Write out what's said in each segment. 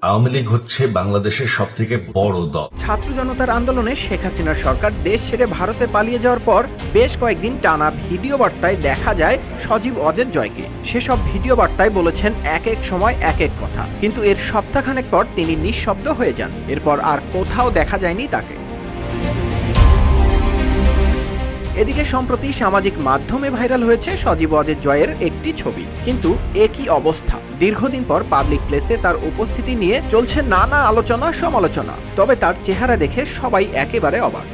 আওয়ামী লীগ হচ্ছে বাংলাদেশের সবথেকে বড় দল। ছাত্র জনতার আন্দোলনে শেখ হাসিনার সরকার দেশ ছেড়ে ভারতে পালিয়ে যাওয়ার পর বেশ কয়েকদিন টানা ভিডিও বার্তায় দেখা যায় সজীব অজের জয়কে। সেসব ভিডিও বার্তায় বলেছেন এক এক সময় এক এক কথা, কিন্তু এর সপ্তাহখানেক পর তিনি নিঃশব্দ হয়ে যান। এরপর আর কোথাও দেখা যায়নি তাকে। এদিকে সম্প্রতি সামাজিক মাধ্যমে ভাইরাল হয়েছে সজীব অজের জয়ের একটি ছবি, কিন্তু একই অবস্থা। দীর্ঘদিন পর পাবলিক প্লেসে তার উপস্থিতি নিয়ে চলছে নানা আলোচনা সমালোচনা, তবে তার চেহারা দেখে সবাই একেবারে অবাক।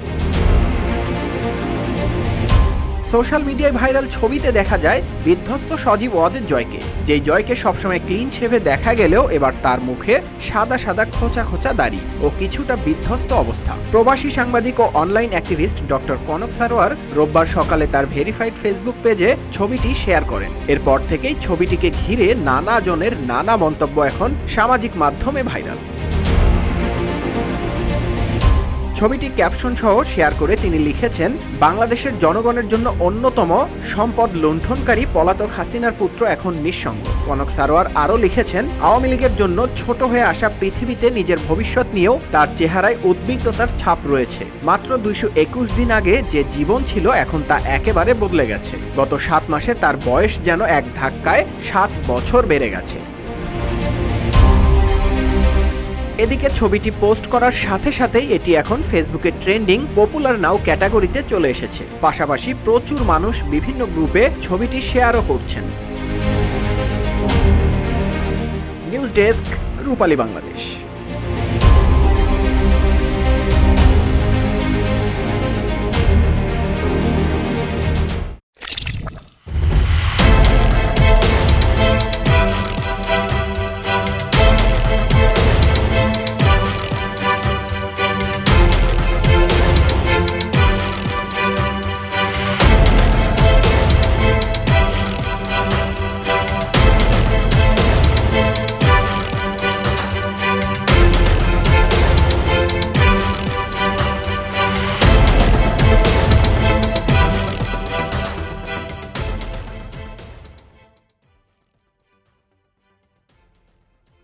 সোশ্যাল মিডিয়ায় ভাইরাল ছবিতে দেখা যায় বিধ্বস্ত সজীব অজের জয়কে, যেই জয়কে সবসময় ক্লিন শেভে দেখা গেলেও এবার তার মুখে সাদা সাদা খোঁচা খোঁচা দাড়ি ও কিছুটা বিধ্বস্ত অবস্থা। প্রবাসী সাংবাদিক ও online activist doctor Kanak Sarwar রোববার সকালে তার ভেরিফাইড ফেসবুক পেজে ছবিটি শেয়ার করেন। এরপর থেকেই ছবিটিকে ঘিরে নানা জনের নানা মন্তব্য এখন সামাজিক মাধ্যমে ভাইরাল। ছবিটি ক্যাপশন সহ শেয়ার করে তিনি লিখেছেন, বাংলাদেশের জনগণের জন্য অন্যতম সম্পদ লুণ্ঠনকারী পলাতক হাসিনার পুত্র এখন নিঃসঙ্গ। কনক সারোয়ার আরও লিখেছেন, আওয়ামী লীগের জন্য ছোট হয়ে আসা পৃথিবীতে নিজের ভবিষ্যৎ নিয়েও তার চেহারায় উদ্বিগ্নতার ছাপ রয়েছে। মাত্র 221 দিন আগে যে জীবন ছিল এখন তা একেবারে বদলে গেছে। গত 7 মাসে তার বয়স যেন এক ধাক্কায় 7 বছর বেড়ে গেছে। এদিকে ছবিটি পোস্ট করার সাথে সাথেই এটি এখন ফেসবুকে ট্রেন্ডিং পপুলার নাও ক্যাটাগরিতে চলে এসেছে। পাশাপাশি প্রচুর মানুষ বিভিন্ন গ্রুপে ছবিটি শেয়ারও করছেন। নিউজ ডেস্ক, রূপালী বাংলাদেশ।